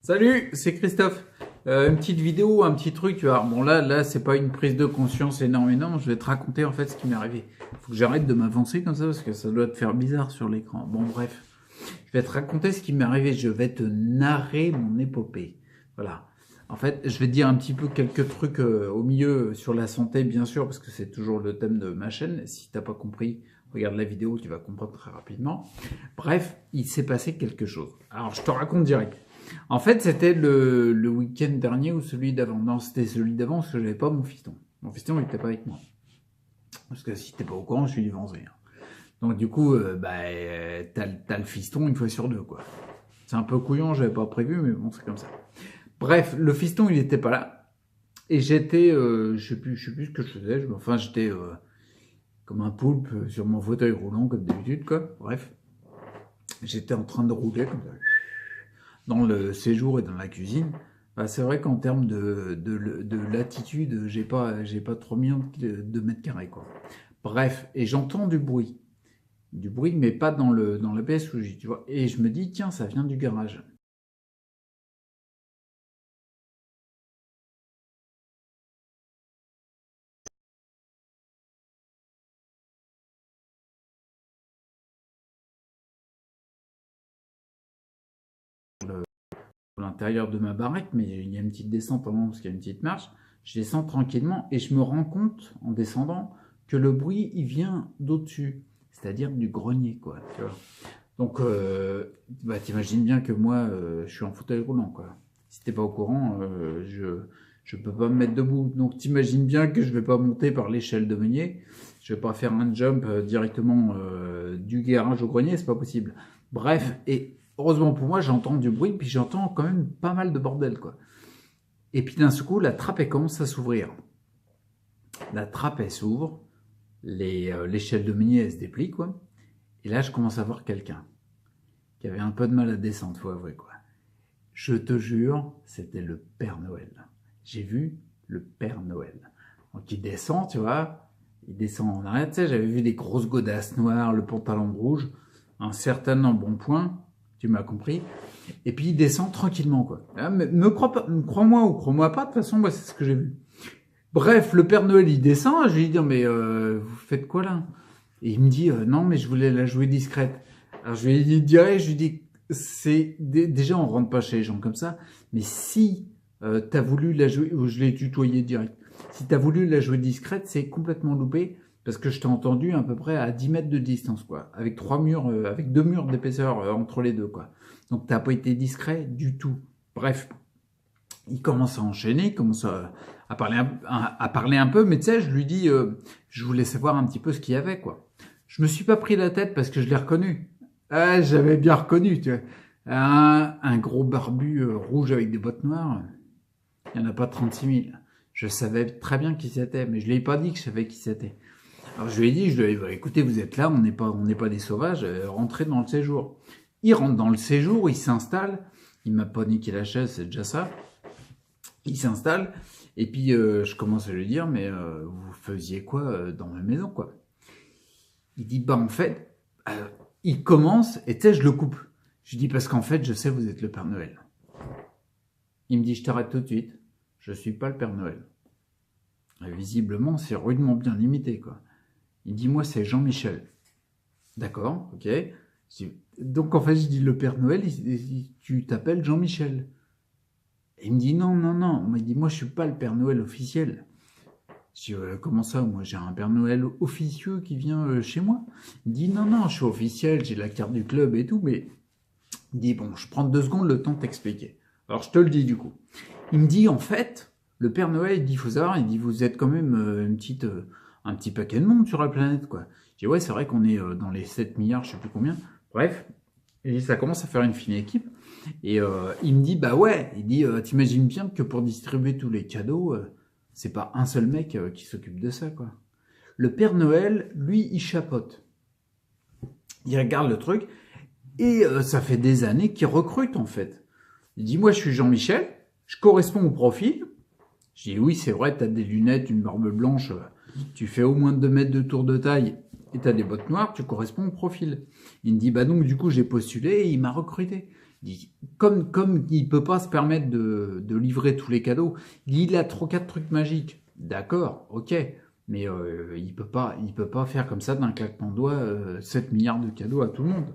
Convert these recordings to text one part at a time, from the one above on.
Salut, c'est Christophe. Une petite vidéo, un petit truc. Tu vois. Bon là, c'est pas une prise de conscience énorme, énorme. Je vais te raconter en fait ce qui m'est arrivé. Faut que j'arrête de m'avancer comme ça parce que ça doit te faire bizarre sur l'écran. Bon bref, je vais te raconter ce qui m'est arrivé. Je vais te narrer mon épopée. Voilà. En fait, je vais te dire un petit peu quelques trucs au milieu sur la santé, bien sûr, parce que c'est toujours le thème de ma chaîne. Si t'as pas compris, regarde la vidéo, tu vas comprendre très rapidement. Bref, il s'est passé quelque chose. Alors, je te raconte direct. En fait, c'était le week-end dernier ou celui d'avant. Non, c'était celui d'avant parce que j'avais pas mon fiston. Mon fiston, il était pas avec moi. Parce que si t'es pas au courant, je suis divorcé. Donc du coup, t'as le fiston une fois sur deux, quoi. C'est un peu couillon, j'avais pas prévu, mais bon, c'est comme ça. Bref, le fiston, il était pas là. Et j'étais, je sais plus ce que je faisais. Enfin, j'étais comme un poulpe sur mon fauteuil roulant, comme d'habitude, quoi. Bref, j'étais en train de rouler comme ça. Dans le séjour et dans la cuisine, bah c'est vrai qu'en termes de latitude, j'ai pas 3 millions de mètres carrés, quoi. Bref, et j'entends du bruit, mais pas dans la pièce où j'y, tu vois. Et je me dis, tiens, ça vient du garage. À l'intérieur de ma baraque, mais il y a une petite descente en haut parce qu'il y a une petite marche. Je descends tranquillement et je me rends compte en descendant que le bruit il vient d'au-dessus, c'est-à-dire du grenier, quoi. Tu vois. Donc, bah, t'imagines bien que moi, je suis en fauteuil roulant, quoi. Si t'es pas au courant, je peux pas me mettre debout. Donc, t'imagines bien que je vais pas monter par l'échelle de meunier. Je vais pas faire un jump directement du garage au grenier, c'est pas possible. Bref, et heureusement pour moi, j'entends du bruit, puis j'entends quand même pas mal de bordel, quoi. Et puis d'un seul coup, la trappe, elle commence à s'ouvrir. La trappe, elle s'ouvre, l'échelle de meunier, elle se déplie, quoi. Et là, je commence à voir quelqu'un qui avait un peu de mal à descendre, faut avouer, quoi. Je te jure, c'était le Père Noël. J'ai vu le Père Noël. Donc il descend, tu vois, il descend en arrière, tu sais, j'avais vu des grosses godasses noires, le pantalon rouge, un certain embonpoint, tu m'as compris, et puis il descend tranquillement, quoi. Ah, mais crois-moi ou crois-moi pas, de toute façon, moi c'est ce que j'ai vu. Bref, le Père Noël, il descend, je lui dis, mais vous faites quoi là? Et il me dit, non, mais je voulais la jouer discrète. Alors je lui dis, déjà on rentre pas chez les gens comme ça, mais si t'as voulu la jouer, ou je l'ai tutoyé direct, si t'as voulu la jouer discrète, c'est complètement loupé, parce que je t'ai entendu à peu près à 10 mètres de distance, quoi, avec avec 2 murs d'épaisseur entre les deux, quoi. Donc t'as pas été discret du tout. Bref, il commence à enchaîner, il commence à parler un peu, mais tu sais, je lui dis, je voulais savoir un petit peu ce qu'il y avait, quoi. Je me suis pas pris la tête parce que je l'ai reconnu. Ah, j'avais bien reconnu, tu vois. Un gros barbu rouge avec des bottes noires, il n'y en a pas 36 000. Je savais très bien qui c'était, mais je lui ai pas dit que je savais qui c'était. Alors je lui ai dit, écoutez, vous êtes là, on n'est pas des sauvages, rentrez dans le séjour. Il rentre dans le séjour, il s'installe, il m'a pas niqué la chaise, c'est déjà ça. Il s'installe, et puis je commence à lui dire, mais vous faisiez quoi dans ma maison, quoi? Il dit, bah en fait, il commence, et tu sais, je le coupe. Je dis, parce qu'en fait, je sais, vous êtes le Père Noël. Il me dit, je t'arrête tout de suite, je suis pas le Père Noël. Et visiblement, c'est rudement bien limité, quoi. Il dit, moi, c'est Jean-Michel. D'accord, ok. Donc en fait, je dis, le Père Noël, tu t'appelles Jean-Michel. Et il me dit, non, non, non. Il dit, moi, je suis pas le Père Noël officiel. Je dis, comment ça? Moi, j'ai un Père Noël officieux qui vient chez moi. Il me dit, non, non, je suis officiel, j'ai la carte du club et tout, mais il dit, bon, je prends 2 secondes le temps de t'expliquer. Alors, je te le dis, du coup. Il me dit, en fait, le Père Noël, il dit, faut savoir, il dit, vous êtes quand même un petit paquet de monde sur la planète, quoi. Je dis, ouais, c'est vrai qu'on est dans les 7 milliards, je sais plus combien. Bref. Et ça commence à faire une fine équipe. Et il me dit, bah ouais, il dit, t'imagines bien que pour distribuer tous les cadeaux, c'est pas un seul mec qui s'occupe de ça, quoi. Le Père Noël, lui, il chapote. Il regarde le truc, et ça fait des années qu'il recrute, en fait. Il dit, moi, je suis Jean-Michel, je corresponds au profil. Je dis, oui, c'est vrai, t'as des lunettes, une barbe blanche, tu fais au moins 2 mètres de tour de taille, et t'as des bottes noires, tu corresponds au profil. Il me dit, bah donc, du coup, j'ai postulé, et il m'a recruté. Il dit, comme il peut pas se permettre de livrer tous les cadeaux, il a 3-4 trucs magiques. D'accord, ok, mais il peut pas faire comme ça d'un claquement de doigts 7 milliards de cadeaux à tout le monde.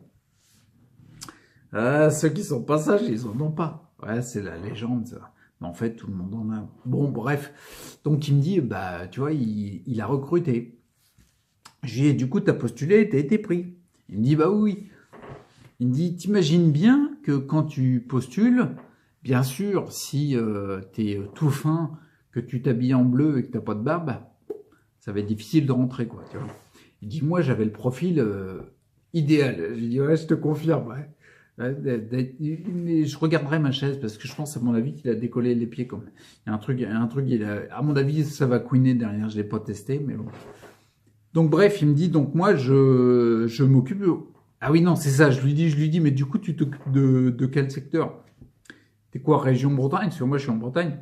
Ceux qui sont pas sages, ils en ont pas. Ouais, c'est la légende, ça. Mais en fait, tout le monde en a. Bon, bref. Donc, il me dit, bah, tu vois, il a recruté. Je lui ai dit, du coup, t'as postulé, t'as été pris. Il me dit, bah oui. Il me dit, t'imagines bien que quand tu postules, bien sûr, si t'es tout fin, que tu t'habilles en bleu et que t'as pas de barbe, ça va être difficile de rentrer, quoi, tu vois. Il dit, moi, j'avais le profil idéal. J'ai dit, ouais, je te confirme, ouais. Mais je regarderai ma chaise parce que je pense à mon avis qu'il a décollé les pieds comme. Il y a un truc, à mon avis, ça va couiner derrière. Je l'ai pas testé, mais bon. Donc bref, il me dit donc moi je m'occupe. Ah oui non c'est ça. Je lui dis mais du coup tu t'occupes de quel secteur? T'es quoi région Bretagne? Parce que moi je suis en Bretagne.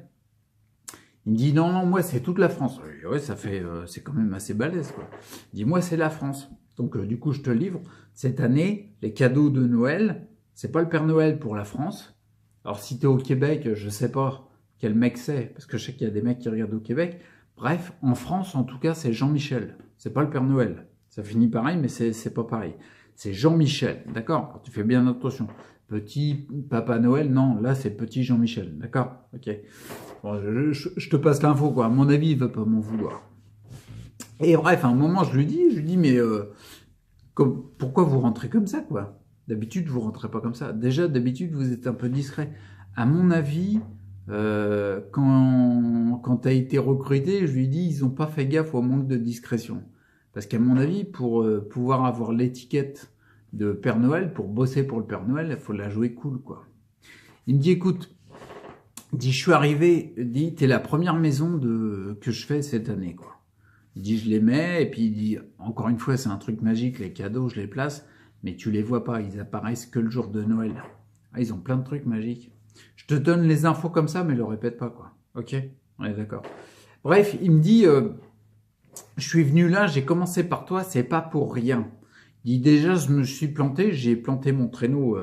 Il me dit non moi c'est toute la France. Je dis, ouais ça fait c'est quand même assez balèze quoi. Il dit moi c'est la France. Donc du coup je te livre cette année les cadeaux de Noël. C'est pas le Père Noël pour la France. Alors si t'es au Québec, je sais pas quel mec c'est, parce que je sais qu'il y a des mecs qui regardent au Québec. Bref, en France, en tout cas, c'est Jean-Michel. C'est pas le Père Noël. Ça finit pareil, mais c'est pas pareil. C'est Jean-Michel, d'accord? Tu fais bien attention. Petit Papa Noël, non, là c'est petit Jean-Michel, d'accord? Ok. Bon, je te passe l'info, quoi. À mon avis, il va pas m'en vouloir. Et bref, à un moment, je lui dis, mais pourquoi vous rentrez comme ça, quoi? D'habitude, vous rentrez pas comme ça. Déjà, d'habitude, vous êtes un peu discret. À mon avis, quand tu as été recruté, je lui ai dit, ils ont pas fait gaffe au manque de discrétion. Parce qu'à mon avis, pour pouvoir avoir l'étiquette de Père Noël, pour bosser pour le Père Noël, il faut la jouer cool, quoi. Il me dit, écoute, je suis arrivé, t'es la première maison que je fais cette année, quoi. Il dit, je les mets, et puis il dit, encore une fois, c'est un truc magique, les cadeaux, je les place, mais tu les vois pas, ils apparaissent que le jour de Noël. Ah, ils ont plein de trucs magiques. Je te donne les infos comme ça, mais le répète pas, quoi. Ok? On est d'accord. Bref, il me dit, je suis venu là, j'ai commencé par toi, c'est pas pour rien. Il dit, déjà, je me suis planté, j'ai planté mon traîneau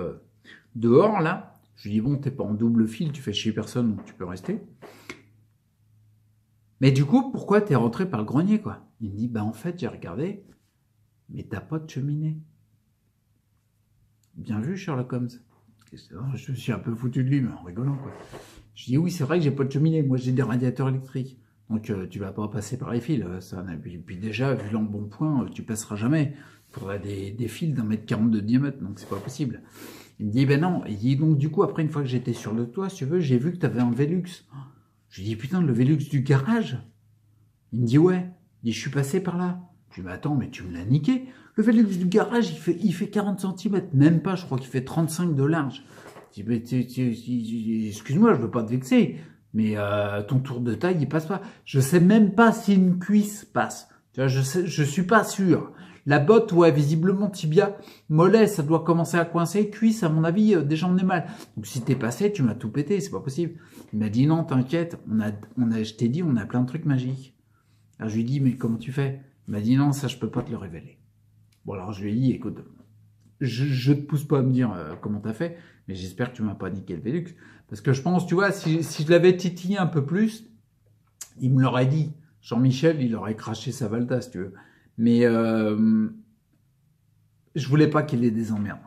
dehors, là. Je lui dis, bon, t'es pas en double fil, tu fais chier personne, donc tu peux rester. Mais du coup, pourquoi t'es rentré par le grenier, quoi? Il me dit, bah en fait, j'ai regardé, mais t'as pas de cheminée. Bien vu, Sherlock Holmes. Je me suis un peu foutu de lui, mais en rigolant, quoi. Je dis, oui, c'est vrai que j'ai pas de cheminée, moi j'ai des radiateurs électriques. Donc tu vas pas passer par les fils. Ça. Puis déjà, vu l'embonpoint, tu passeras jamais. Il faudrait des fils d'1,40 m de diamètre, donc c'est pas possible. Il me dit, ben non. Il dit, donc du coup, après, une fois que j'étais sur le toit, si tu veux, j'ai vu que t'avais un Velux. Je lui dis, putain, le Velux du garage? Il me dit, ouais. Il dit, je suis passé par là. Je lui dis, mais attends, mais tu me l'as niqué. Le Velux du garage, il fait 40 cm, même pas, je crois qu'il fait 35 de large. Je dis, mais excuse-moi, je veux pas te vexer, mais ton tour de taille, il passe pas. Je sais même pas si une cuisse passe. Tu vois, je suis pas sûr. La botte, ouais, visiblement tibia, mollet, ça doit commencer à coincer. Cuisse, à mon avis, déjà on est mal. Donc si t'es passé, tu m'as tout pété, c'est pas possible. Il m'a dit non, t'inquiète, je t'ai dit, on a plein de trucs magiques. Alors je lui ai dit, mais comment tu fais? Il m'a dit non, ça je peux pas te le révéler. Bon alors je lui ai dit, écoute, je te pousse pas à me dire comment t'as fait, mais j'espère que tu m'as pas niqué le Velux. Parce que je pense, tu vois, si je l'avais titillé un peu plus, il me l'aurait dit. Jean-Michel, il aurait craché sa Valda, si tu veux. Mais je voulais pas qu'il ait des emmerdes.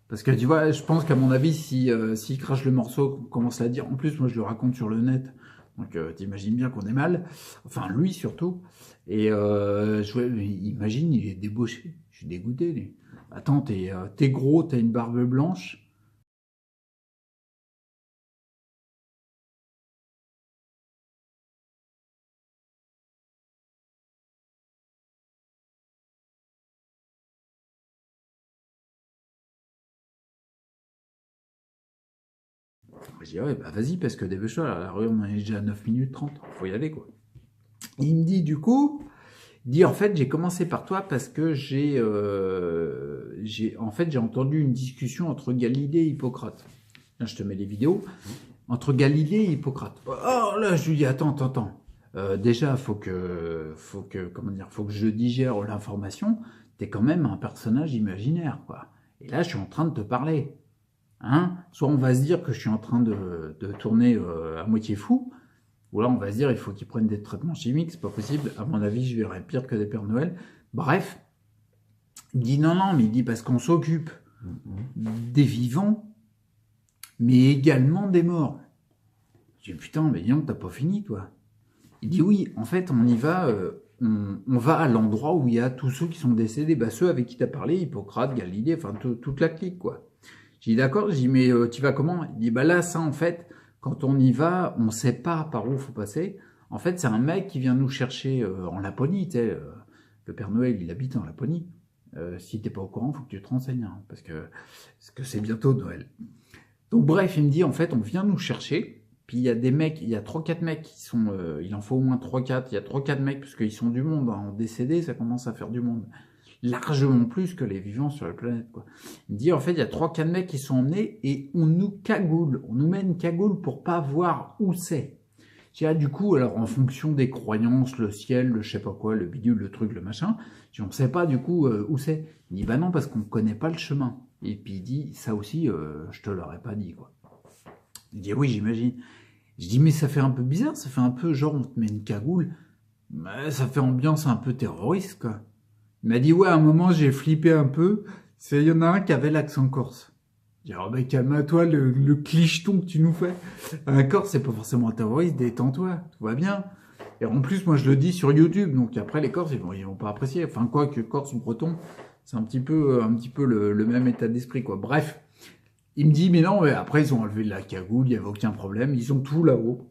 Parce que tu vois, je pense qu'à mon avis, s'il crache le morceau, qu'on commence à le dire, en plus, moi je le raconte sur le net, donc t'imagines bien qu'on est mal. Enfin, lui surtout. Et imagine, il est débauché. Je suis dégoûté, lui. Attends, t'es gros, t'as une barbe blanche. Je dis, ouais, bah vas-y, parce que dépêche-toi, la rue, on est déjà à 9 minutes 30, faut y aller, quoi. Et il me dit, du coup, il dit, en fait, j'ai commencé par toi parce que en fait, j'ai entendu une discussion entre Galilée et Hippocrate. Là, je te mets les vidéos. Entre Galilée et Hippocrate. Oh là, je lui dis, attends. Déjà, faut que je digère l'information. T'es quand même un personnage imaginaire, quoi. Et là, je suis en train de te parler. Hein, soit on va se dire que je suis en train de tourner à moitié fou, ou là on va se dire il faut qu'ils prennent des traitements chimiques, c'est pas possible. À mon avis, je verrais pire que des Pères Noël. Bref, il dit non, mais il dit parce qu'on s'occupe des vivants, mais également des morts. Je dis putain, mais non, t'as pas fini, toi. Il dit oui, en fait, on y va, on va à l'endroit où il y a tous ceux qui sont décédés, bah, ceux avec qui t'as parlé, Hippocrate, Galilée, enfin toute la clique, quoi. J'ai dit d'accord, j'ai dit mais tu vas comment? Il dit bah là, ça en fait, quand on y va, on sait pas par où il faut passer. En fait, c'est un mec qui vient nous chercher en Laponie, tu sais, le Père Noël, il habite en Laponie. Si t'es pas au courant, faut que tu te renseignes, hein, parce que c'est bientôt Noël. Donc bref, il me dit en fait, on vient nous chercher. Puis il y a des mecs, il y a 3-4 mecs qui sont, il en faut au moins 3-4, il y a 3-4 mecs, parce qu'ils sont du monde, hein, en décédé, ça commence à faire du monde. Largement plus que les vivants sur la planète, quoi. Il me dit, en fait, il y a 3-4 mecs qui sont emmenés et on nous cagoule, on nous met une cagoule pour pas voir où c'est. Je dis, ah, du coup, alors en fonction des croyances, le ciel, le je sais pas quoi, le bidule, le truc, le machin, je dis, on sait pas du coup où c'est. Il dit, bah non, parce qu'on connaît pas le chemin. Et puis il dit, ça aussi, je te l'aurais pas dit, quoi. Il dit, oui, j'imagine. Je dis, mais ça fait un peu bizarre, ça fait un peu genre, on te met une cagoule, ça fait ambiance un peu terroriste, quoi. Il m'a dit, ouais, à un moment, j'ai flippé un peu, il y en a un qui avait l'accent corse. Je dis, oh, ben, calme-toi, le clicheton que tu nous fais. Un corse, c'est pas forcément un terroriste, détends-toi, tout va bien. Et en plus, moi, je le dis sur YouTube, donc après, les Corses, ils vont pas apprécier. Enfin, quoi que Corse ou Breton, c'est un petit peu le même état d'esprit, quoi. Bref. Il me dit, mais non, mais après, ils ont enlevé de la cagoule, il n'y avait aucun problème. Ils ont tout là-haut.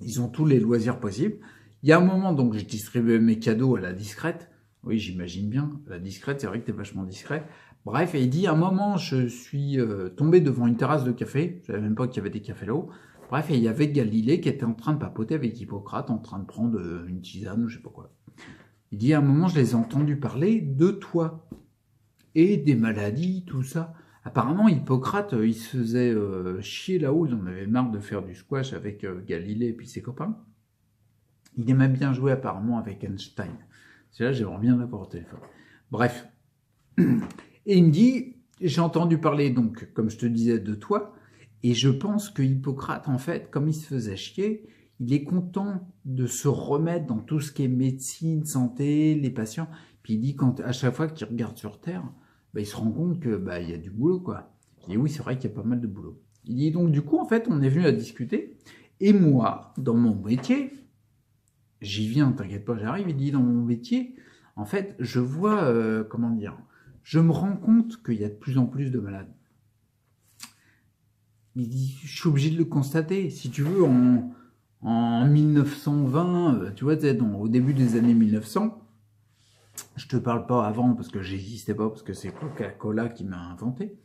Ils ont tous les loisirs possibles. Il y a un moment, donc, je distribuais mes cadeaux à la discrète. Oui, j'imagine bien. La discrète, c'est vrai que t'es vachement discret. Bref, et il dit, à un moment, je suis tombé devant une terrasse de café. Je savais même pas qu'il y avait des cafés là-haut. Bref, et il y avait Galilée qui était en train de papoter avec Hippocrate, en train de prendre une tisane ou je sais pas quoi. Il dit, à un moment, je les ai entendus parler de toi. Et des maladies, tout ça. Apparemment, Hippocrate, il se faisait chier là-haut, il en avait marre de faire du squash avec Galilée et puis ses copains. Il aimait bien jouer apparemment avec Einstein. C'est là, j'aimerais bien l'avoir au téléphone. Bref. Et il me dit, j'ai entendu parler donc, comme je te disais, de toi, et je pense que Hippocrate, en fait, comme il se faisait chier, il est content de se remettre dans tout ce qui est médecine, santé, les patients. Puis il dit, à chaque fois qu'il regarde sur Terre, bah, il se rend compte que bah, il y a du boulot, quoi. Je dis oui, c'est vrai qu'il y a pas mal de boulot. Il dit donc du coup, en fait, on est venu à discuter. Et moi, dans mon métier, j'y viens, t'inquiète pas, j'arrive. Il dit dans mon métier, en fait, je vois, comment dire, je me rends compte qu'il y a de plus en plus de malades. Il dit, je suis obligé de le constater. Si tu veux, en 1920, tu vois, au début des années 1900. Je te parle pas avant parce que j'existais pas, parce que c'est Coca-Cola qui m'a inventé.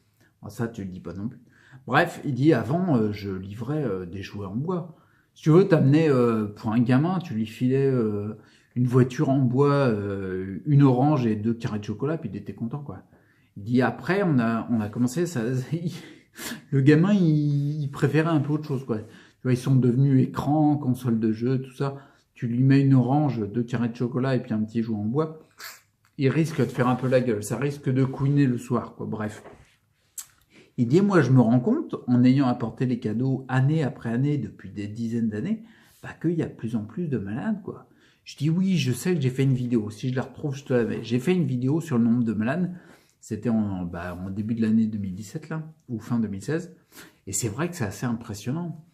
Alors ça, tu le dis pas non plus. Bref, il dit avant, je livrais des jouets en bois. Si tu veux, t'amenais pour un gamin, tu lui filais une voiture en bois, une orange et 2 carrés de chocolat, puis il était content, quoi. Il dit après, on a commencé, ça, le gamin, il préférait un peu autre chose, quoi. Tu vois, ils sont devenus écran, console de jeu, tout ça. Tu lui mets une orange, 2 carrés de chocolat et puis un petit jouet en bois. Il risque de faire un peu la gueule, ça risque de couiner le soir, quoi. Bref. Il dit, moi, je me rends compte, en ayant apporté les cadeaux année après année, depuis des dizaines d'années, bah, qu'il y a de plus en plus de malades, quoi. Je dis, oui, je sais que j'ai fait une vidéo. Si je la retrouve, je te la mets. J'ai fait une vidéo sur le nombre de malades. C'était en début de l'année 2017, là, ou fin 2016. Et c'est vrai que c'est assez impressionnant.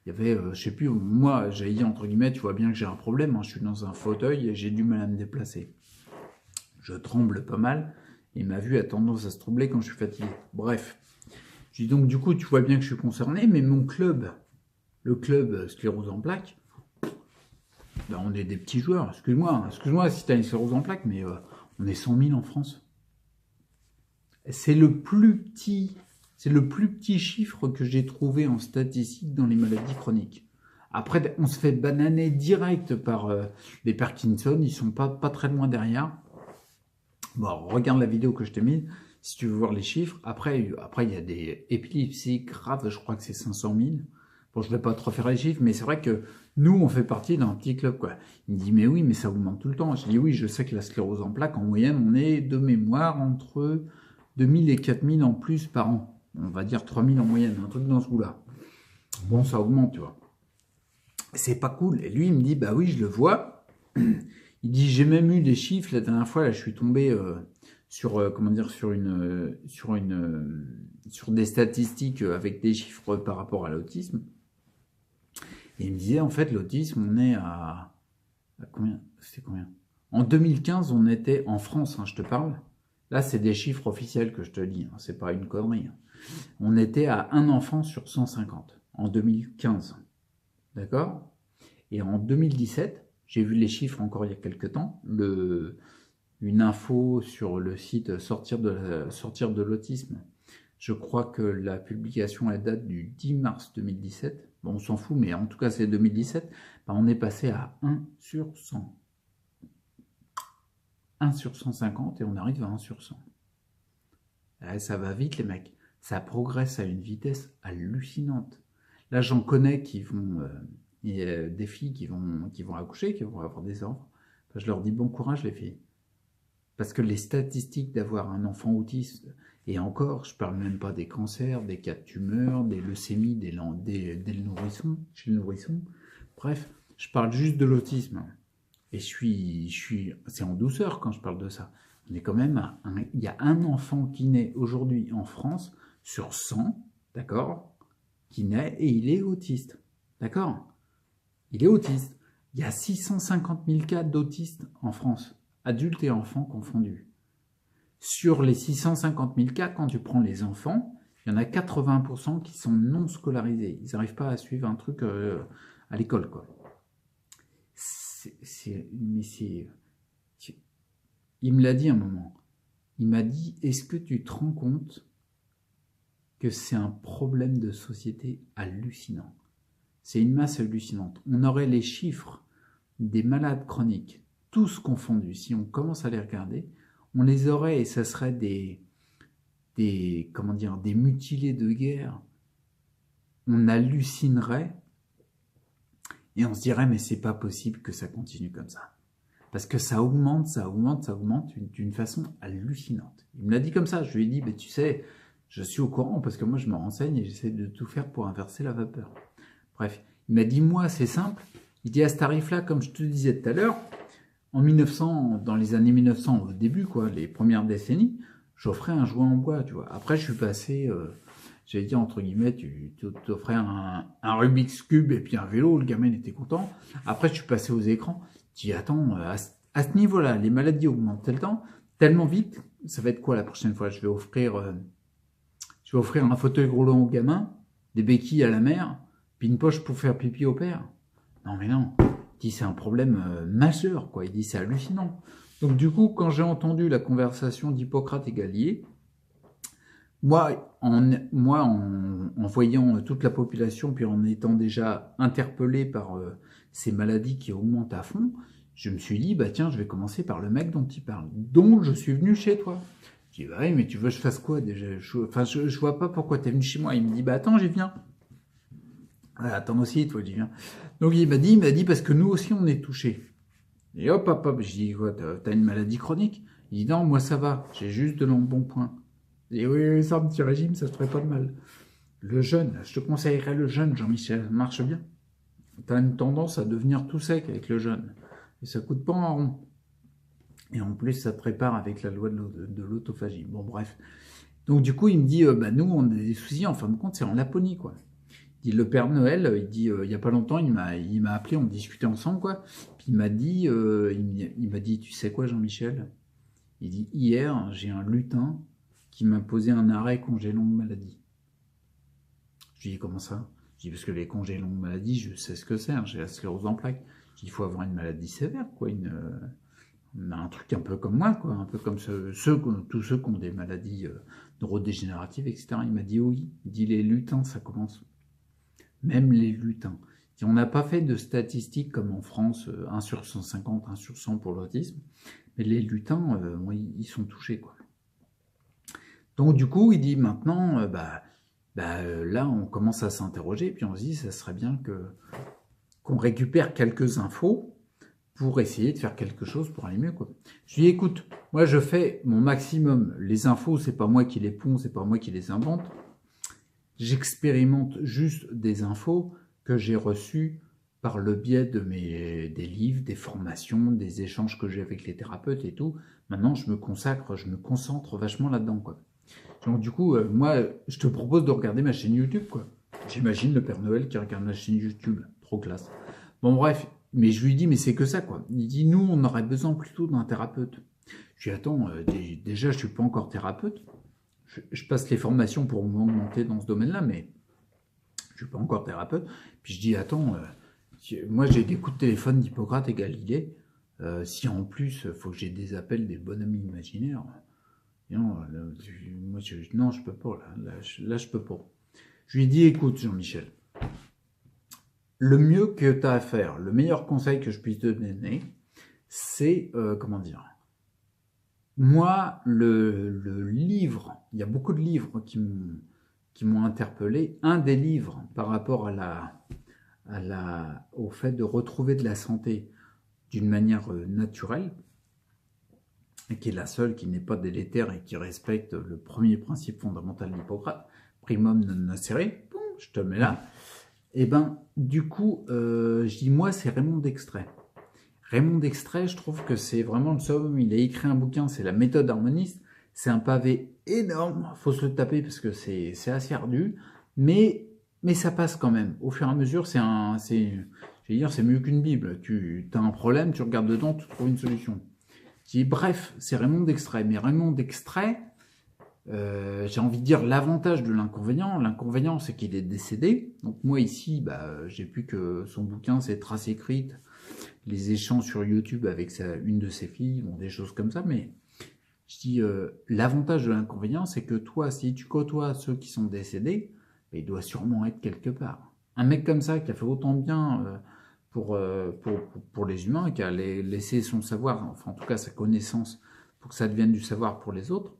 Il y avait, je sais plus, moi, j'ai dit, entre guillemets, tu vois bien que j'ai un problème, hein, je suis dans un fauteuil et j'ai du mal à me déplacer. Je tremble pas mal, et ma vue a tendance à se troubler quand je suis fatigué. Bref. Je dis donc, du coup, tu vois bien que je suis concerné, mais mon club, le club sclérose en plaques, ben on est des petits joueurs. Excuse-moi si tu as une sclérose en plaques, mais on est 100 000 en France. C'est le plus petit chiffre que j'ai trouvé en statistique dans les maladies chroniques. Après, on se fait bananer direct par les Parkinson, ils sont pas très loin derrière. Bon, regarde la vidéo que je t'ai mise, si tu veux voir les chiffres. Après, il y a des épilepsies graves, je crois que c'est 500 000. Bon, je vais pas te refaire les chiffres, mais c'est vrai que nous, on fait partie d'un petit club, quoi. Il me dit, mais oui, mais ça augmente tout le temps. Je dis, oui, je sais que la sclérose en plaques, en moyenne, on est de mémoire entre 2000 et 4000 en plus par an. on va dire 3000 en moyenne, un truc dans ce goût-là. Bon, ça augmente, tu vois. C'est pas cool. Et lui, il me dit, bah oui, je le vois. Il dit, j'ai même eu des chiffres, la dernière fois, là, je suis tombé sur, comment dire, sur des statistiques avec des chiffres par rapport à l'autisme. Et il me disait, en fait, l'autisme, on est à combien? C'était combien? En 2015, on était en France, hein, je te parle. Là, c'est des chiffres officiels que je te dis, hein, c'est pas une connerie. Hein. On était à un enfant sur 150 en 2015. D'accord? Et en 2017, j'ai vu les chiffres encore il y a quelques temps, une info sur le site Sortir de l'autisme. Je crois que la publication elle date du 10 mars 2017. Bon, on s'en fout, mais en tout cas c'est 2017. Ben, on est passé à 1 sur 100. 1 sur 150 et on arrive à 1 sur 100. Ouais, ça va vite les mecs. Ça progresse à une vitesse hallucinante. Là j'en connais qui vont... il y a des filles qui vont accoucher, qui vont avoir des enfants. Enfin, je leur dis bon courage les filles. Parce que les statistiques d'avoir un enfant autiste, et encore, je parle même pas des cancers, des cas de tumeurs, des leucémies, dès le nourrisson, chez le nourrisson. Bref, je parle juste de l'autisme. Et c'est en douceur quand je parle de ça. On est quand même il y a un enfant qui naît aujourd'hui en France sur 100, d'accord, qui naît et il est autiste, d'accord. Il est autiste. Il y a 650 000 cas d'autistes en France, adultes et enfants confondus. Sur les 650 000 cas, quand tu prends les enfants, il y en a 80% qui sont non scolarisés. Ils n'arrivent pas à suivre un truc à l'école, quoi. Il me l'a dit un moment. Il m'a dit, est-ce que tu te rends compte que c'est un problème de société hallucinant? C'est une masse hallucinante. On aurait les chiffres des malades chroniques, tous confondus. Si on commence à les regarder, on les aurait et ça serait des mutilés de guerre. On hallucinerait et on se dirait mais c'est pas possible que ça continue comme ça. Parce que ça augmente d'une façon hallucinante. Il me l'a dit comme ça. Je lui ai dit, tu sais, je suis au courant parce que moi je me renseigne et j'essaie de tout faire pour inverser la vapeur. Bref, il m'a dit, moi, c'est simple. Il dit, à ce tarif-là, comme je te disais tout à l'heure, dans les années 1900, au début, quoi, les premières décennies, j'offrais un jouet en bois, tu vois. Après, je suis passé, j'allais dire, entre guillemets, tu t'offrais un Rubik's Cube et puis un vélo, le gamin était content. Après, je suis passé aux écrans. Je dis, attends, à ce niveau-là, les maladies augmentent tellement vite, ça va être quoi la prochaine fois? Je vais offrir un fauteuil roulant au gamin, des béquilles à la mère, puis une poche pour faire pipi au père. Non mais non, il dit c'est un problème majeur, quoi. Il dit c'est hallucinant. Donc du coup, quand j'ai entendu la conversation d'Hippocrate et Gallier, moi en voyant toute la population, puis en étant déjà interpellé par ces maladies qui augmentent à fond, je me suis dit, bah tiens, je vais commencer par le mec dont il parle. Donc je suis venu chez toi. Je dis, bah oui, mais tu veux que je fasse quoi déjà? Je vois pas pourquoi tu es venu chez moi. Il me dit, bah attends, j'y viens. Attends aussi, toi, j'y viens. Donc il m'a dit, parce que nous aussi, on est touchés. Et hop, je dis, quoi, t'as une maladie chronique? Il dit, non, moi ça va, j'ai juste de l'embonpoint. Et oui, ça, un petit régime, ça te ferait pas de mal. Le jeûne, je te conseillerais le jeûne, Jean-Michel, ça marche bien. T'as une tendance à devenir tout sec avec le jeûne. Et ça coûte pas en rond. Et en plus, ça te prépare avec la loi de l'autophagie. Bon, bref. Donc, du coup, il me dit, nous, on a des soucis, en fin de compte, c'est en Laponie, quoi. Il dit, le Père Noël, il dit, il y a pas longtemps, il m'a appelé, on discutait ensemble, quoi. Puis il m'a dit, tu sais quoi, Jean-Michel? Il dit, hier, j'ai un lutin qui m'a posé un arrêt congé longue maladie. Je lui dis, comment ça? Je dis, parce que les congés longue maladie, je sais ce que c'est, hein, j'ai la sclérose en plaques. Je dis, il faut avoir une maladie sévère, quoi, un truc un peu comme moi, quoi, un peu comme tous ceux qui ont des maladies neurodégénératives, etc. Il m'a dit oui. Il dit les lutins, ça commence. Même les lutins. Il dit, on n'a pas fait de statistiques comme en France, 1 sur 150, 1 sur 100 pour l'autisme, mais les lutins, ils sont touchés, quoi. Donc du coup, il dit maintenant, là, on commence à s'interroger, puis on se dit, ça serait bien qu'on récupère quelques infos pour essayer de faire quelque chose pour aller mieux, quoi. Je lui dis, écoute, moi je fais mon maximum. Les infos, c'est pas moi qui les ponds, c'est pas moi qui les invente. J'expérimente juste des infos que j'ai reçues par le biais de des livres, des formations, des échanges que j'ai avec les thérapeutes et tout. Maintenant, je me concentre vachement là-dedans, quoi. Donc du coup, moi, je te propose de regarder ma chaîne YouTube, quoi. J'imagine le Père Noël qui regarde ma chaîne YouTube. Trop classe. Bon, bref. Mais je lui dis, mais c'est que ça, quoi. Il dit, nous, on aurait besoin plutôt d'un thérapeute. Je lui dis, attends, déjà, je suis pas encore thérapeute. Je passe les formations pour m'augmenter dans ce domaine-là, mais je suis pas encore thérapeute. Puis je dis, attends, moi, j'ai des coups de téléphone d'Hippocrate et Galilée. Si en plus, il faut que j'ai des appels des bonhommes imaginaires... Non, non, je peux pas, là, je peux pas. Je lui ai dit, écoute, Jean-Michel, le mieux que tu as à faire, le meilleur conseil que je puisse te donner, c'est, comment dire, moi, le livre, il y a beaucoup de livres qui m'ont interpellé. Un des livres par rapport au fait de retrouver de la santé d'une manière naturelle, et qui est la seule qui n'est pas délétère et qui respecte le premier principe fondamental d'Hippocrate, primum non nocere, je te mets là, et ben du coup, je dis moi c'est Raymond Dextray. Raymond Dextray, je trouve que c'est vraiment le seul, il a écrit un bouquin, c'est la méthode harmoniste, c'est un pavé énorme, faut se le taper parce que c'est assez ardu, mais ça passe quand même. Au fur et à mesure, c'est mieux qu'une Bible. Tu as un problème, tu regardes dedans, tu trouves une solution. Bref, c'est Raymond Dextray. Mais Raymond Dextray, j'ai envie de dire l'avantage de l'inconvénient. L'inconvénient, c'est qu'il est décédé. Donc moi ici, j'ai plus que son bouquin, ses traces écrites, les échanges sur YouTube avec une de ses filles, bon, des choses comme ça. Mais je dis, l'avantage de l'inconvénient, c'est que toi, si tu côtoies ceux qui sont décédés, il doit sûrement être quelque part. Un mec comme ça, qui a fait autant de bien... pour les humains, qui a laissé son savoir, enfin en tout cas sa connaissance, pour que ça devienne du savoir pour les autres,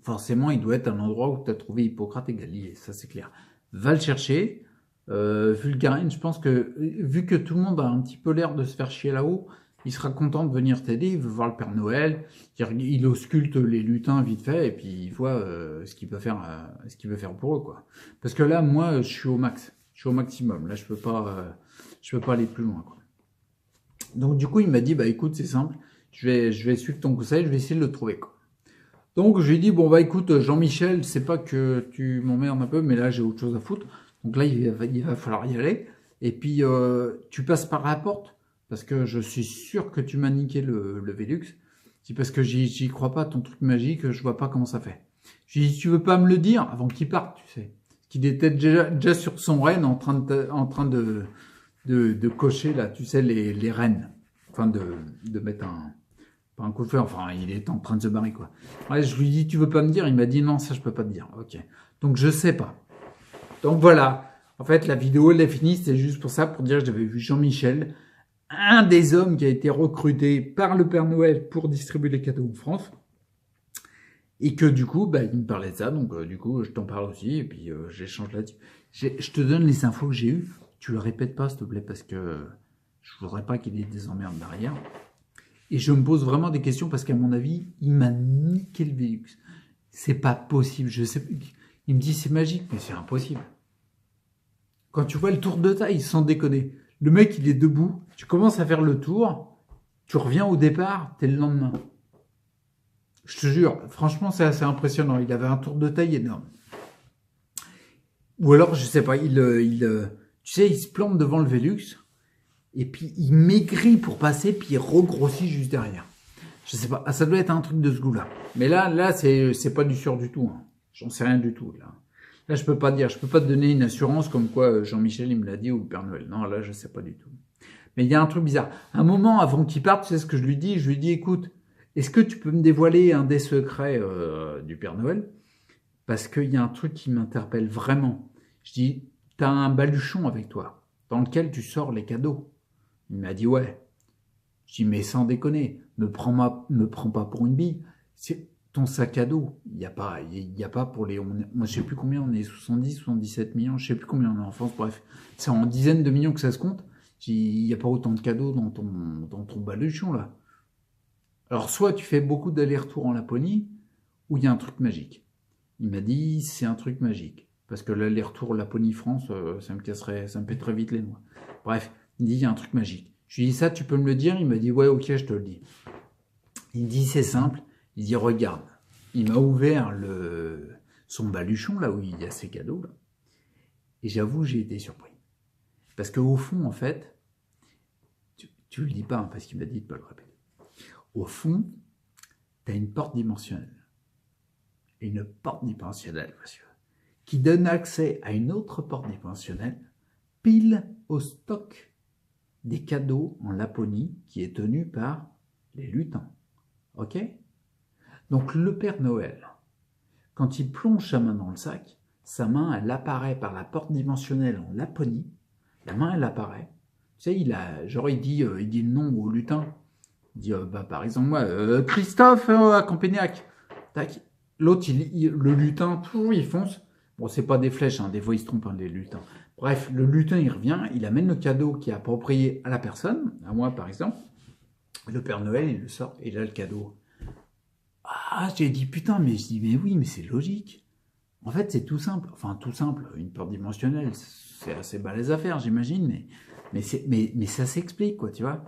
forcément il doit être un endroit où tu as trouvé Hippocrate et Galilée, ça c'est clair. Va le chercher. Vulgarine, je pense que vu que tout le monde a un petit peu l'air de se faire chier là-haut, il sera content de venir t'aider, il veut voir le Père Noël, il ausculte les lutins vite fait, et puis il voit ce qu'il peut faire pour eux, quoi. Parce que là, moi, je suis au max, je suis au maximum, là je peux pas aller plus loin, quoi. Donc du coup, il m'a dit, écoute, c'est simple, je vais suivre ton conseil, je vais essayer de le trouver, quoi. Donc je lui ai dit, bon écoute, Jean-Michel, c'est pas que tu m'emmerdes un peu, mais là j'ai autre chose à foutre. Donc là, il va falloir y aller. Et puis, tu passes par la porte, parce que je suis sûr que tu m'as niqué le Velux. C'est parce que j'y crois pas, ton truc magique, je vois pas comment ça fait. J'ai dit, tu veux pas me le dire avant qu'il parte, tu sais. Qu'il était déjà sur son renne en train de cocher, là, tu sais, les rênes. Enfin, de mettre pas un coup de feu, enfin, il est en train de se barrer, quoi. Ouais, je lui dis, tu veux pas me dire? Il m'a dit, non, ça, je peux pas te dire. Ok. Donc, je sais pas. Donc voilà, en fait la vidéo elle est finie, c'est juste pour ça, pour dire que j'avais vu Jean-Michel, un des hommes qui a été recruté par le Père Noël pour distribuer les cadeaux en France, et que du coup, il me parlait de ça, donc du coup je t'en parle aussi, et puis j'échange là-dessus. Je te donne les infos que j'ai eues, tu le répètes pas s'il te plaît, parce que je voudrais pas qu'il y ait des emmerdes derrière. Et je me pose vraiment des questions, parce qu'à mon avis, il m'a niqué le Velux. C'est pas possible, je sais. Il me dit c'est magique, mais c'est impossible. Quand tu vois le tour de taille, sans déconner, le mec il est debout, tu commences à faire le tour, tu reviens au départ, t'es le lendemain. Je te jure, franchement c'est assez impressionnant, il avait un tour de taille énorme. Ou alors, je sais pas, tu sais, il se plante devant le Velux, et puis il maigrit pour passer, puis il regrossit juste derrière. Je sais pas, ça doit être un truc de ce goût-là. Mais là c'est pas du sûr du tout, hein. J'en sais rien du tout, là. Là, je peux pas te dire, je peux pas te donner une assurance comme quoi Jean-Michel, il me l'a dit, ou le Père Noël. Non, là, je sais pas du tout. Mais il y a un truc bizarre. Un moment avant qu'il parte, tu sais ce que je lui dis? Je lui dis, écoute, est-ce que tu peux me dévoiler un des secrets du Père Noël? Parce qu'il y a un truc qui m'interpelle vraiment. Je dis, t'as un baluchon avec toi, dans lequel tu sors les cadeaux. Il m'a dit, ouais. Je dis, mais sans déconner, me prends pas pour une bille. C'est ton sac à dos, il y a pas pour les... moi, je sais plus combien, on est 70, 77 millions, je sais plus combien on est en France, bref. C'est en dizaines de millions que ça se compte. Il n'y a pas autant de cadeaux dans ton baluchon, là. Alors, soit tu fais beaucoup d'allers-retours en Laponie, ou il y a un truc magique. Il m'a dit, c'est un truc magique. Parce que l'aller-retour Laponie-France, ça me pèterait vite les noix. Bref, il me dit, il y a un truc magique. Je lui dis, ça, tu peux me le dire? Il m'a dit, ouais, ok, je te le dis. Il me dit, c'est simple. Il dit, regarde. Il m'a ouvert son baluchon, là où il y a ses cadeaux, là. Et j'avoue, j'ai été surpris. Parce qu'au fond, en fait, tu le dis pas, hein, parce qu'il m'a dit de pas le répéter. Au fond, tu as une porte dimensionnelle. Une porte dimensionnelle, monsieur, qui donne accès à une autre porte dimensionnelle, pile au stock des cadeaux en Laponie, qui est tenu par les lutins. Ok? Donc le Père Noël, quand il plonge sa main dans le sac, sa main, elle apparaît par la porte dimensionnelle en Laponie. La main, elle apparaît. Tu sais, il dit le nom au lutin. Il dit, par exemple, moi, Christophe à Campéniac. Tac. L'autre, le lutin, toujours, il fonce. Bon, c'est pas des flèches, hein, des fois, ils se trompent, hein, les lutins. Bref, le lutin, il revient, il amène le cadeau qui est approprié à la personne, à moi, par exemple. Le Père Noël, il le sort, et il a le cadeau. Ah, j'ai dit, putain, mais je dis, mais oui, mais c'est logique. En fait, c'est tout simple. Enfin, tout simple. Une porte dimensionnelle, c'est assez balèze à faire, j'imagine, mais ça s'explique, quoi, tu vois.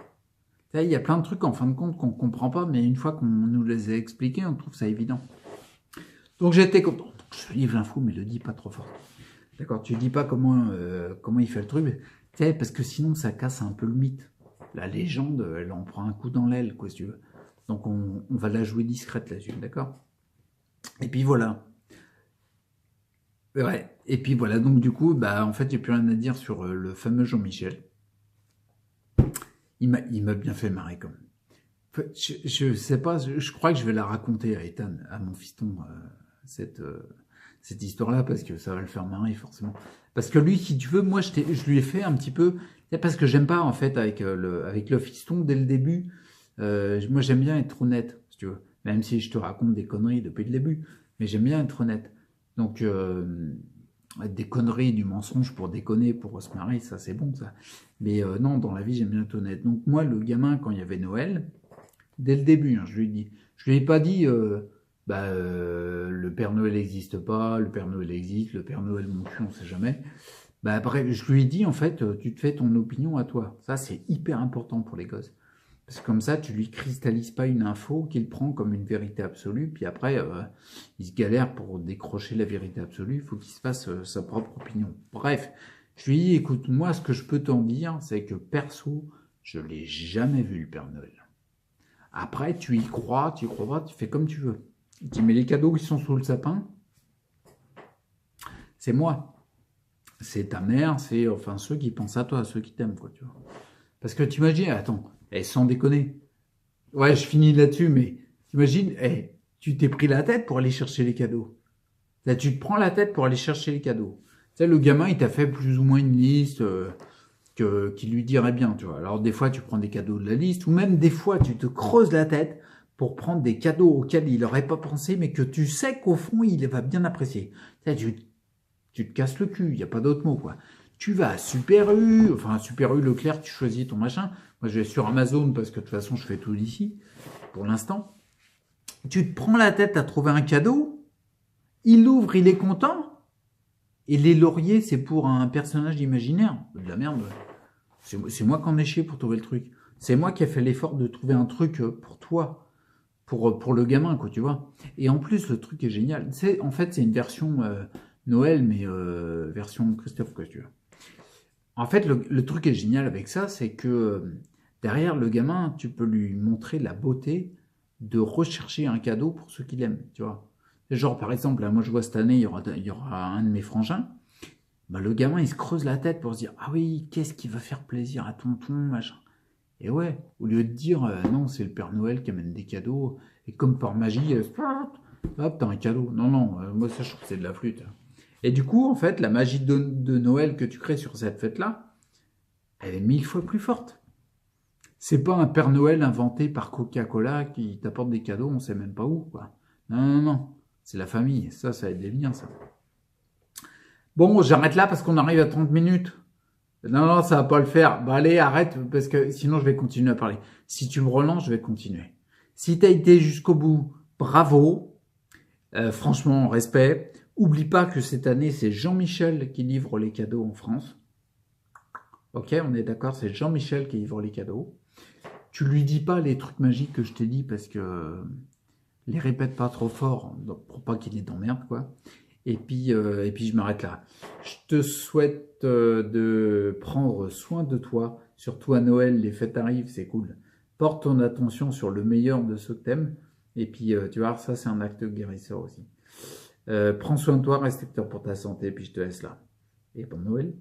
Il y a plein de trucs, en fin de compte, qu'on comprend pas, mais une fois qu'on nous les a expliqués, on trouve ça évident. Donc, j'étais content. Je te livre l'info, mais le dis pas trop fort. D'accord, tu dis pas comment il fait le truc, tu sais, parce que sinon, ça casse un peu le mythe. La légende, elle en prend un coup dans l'aile, quoi, si tu veux. Donc, on va la jouer discrète là-dessus, d'accord? Et puis, voilà. Ouais. Et puis voilà, donc du coup, en fait, j'ai plus rien à dire sur le fameux Jean-Michel. Il m'a bien fait marrer quand même. Je sais pas, je crois que je vais la raconter à Ethan, à mon fiston, cette histoire-là, parce que ça va le faire marrer forcément. Parce que lui, si tu veux, moi, je lui ai fait un petit peu, parce que j'aime pas en fait avec le fiston dès le début. Moi, j'aime bien être honnête, si tu veux, même si je te raconte des conneries depuis le début, mais j'aime bien être honnête. Donc, des conneries, du mensonge pour déconner, pour se marrer, ça c'est bon ça. Mais non, dans la vie, j'aime bien être honnête. Donc moi, le gamin, quand il y avait Noël, dès le début, hein, je lui ai pas dit, le Père Noël n'existe pas, le Père Noël existe, le Père Noël mon cul, on sait jamais. Bref, je lui ai dit, en fait, tu te fais ton opinion à toi. Ça, c'est hyper important pour les gosses. Parce que comme ça, tu lui cristallises pas une info qu'il prend comme une vérité absolue, puis après, il se galère pour décrocher la vérité absolue, il faut qu'il se fasse sa propre opinion. Bref, je lui dis, écoute, moi, ce que je peux t'en dire, c'est que perso, je l'ai jamais vu, le Père Noël. Après, tu y crois pas, tu fais comme tu veux. Il dit, mais les cadeaux qui sont sous le sapin, c'est moi. C'est ta mère, c'est enfin ceux qui pensent à toi, ceux qui t'aiment, quoi, tu vois. Parce que t'imagines, attends, sans déconner. Ouais, je finis là-dessus, mais t'imagines, tu t'es pris la tête pour aller chercher les cadeaux. Là, tu te prends la tête pour aller chercher les cadeaux. Tu sais, le gamin, il t'a fait plus ou moins une liste qui lui dirait bien, tu vois. Alors, des fois, tu prends des cadeaux de la liste, ou même des fois, tu te creuses la tête pour prendre des cadeaux auxquels il n'aurait pas pensé, mais que tu sais qu'au fond, il va bien apprécier. Tu sais, tu te casses le cul, il n'y a pas d'autre mot, quoi. Tu vas à Super U, Leclerc, tu choisis ton machin. Moi, je vais sur Amazon parce que de toute façon, je fais tout d'ici, pour l'instant. Tu te prends la tête à trouver un cadeau, il l'ouvre, il est content, et les lauriers, c'est pour un personnage imaginaire. De la merde. C'est moi qui en ai chié pour trouver le truc. C'est moi qui ai fait l'effort de trouver un truc pour toi, pour le gamin, quoi, tu vois. Et en plus, le truc est génial. En fait, c'est une version Noël, mais version Christophe, quoi, tu vois. En fait, le truc qui est génial avec ça, c'est que derrière le gamin, tu peux lui montrer la beauté de rechercher un cadeau pour ceux qu'il aime, tu vois. Genre, par exemple, là, moi, je vois cette année, il y aura un de mes frangins. Le gamin, il se creuse la tête pour se dire, ah oui, qu'est-ce qui va faire plaisir à tonton, machin. Et ouais, au lieu de dire, non, c'est le Père Noël qui amène des cadeaux, et comme par magie, hop, t'as un cadeau. Non, moi, ça, je trouve que c'est de la flûte. Et du coup, en fait, la magie de Noël que tu crées sur cette fête-là, elle est 1000 fois plus forte. C'est pas un Père Noël inventé par Coca-Cola qui t'apporte des cadeaux, on sait même pas où, quoi. Non. C'est la famille. Ça aide les liens, ça. Bon, j'arrête là parce qu'on arrive à 30 minutes. Non, ça va pas le faire. Allez, arrête, parce que sinon je vais continuer à parler. Si tu me relances, je vais continuer. Si t'as été jusqu'au bout, bravo. Franchement, respect. Oublie pas que cette année, c'est Jean-Michel qui livre les cadeaux en France. Ok, on est d'accord, c'est Jean-Michel qui livre les cadeaux. Tu lui dis pas les trucs magiques que je t'ai dit parce que les répète pas trop fort pour pas qu'il ait d'emmerde, quoi. Et puis je m'arrête là. Je te souhaite de prendre soin de toi, surtout à Noël, les fêtes arrivent, c'est cool. Porte ton attention sur le meilleur de ceux que t'aimes. Et puis, tu vois, ça, c'est un acte guérisseur aussi. Prends soin de toi, respecteur pour ta santé, puis je te laisse là. Et bon Noël.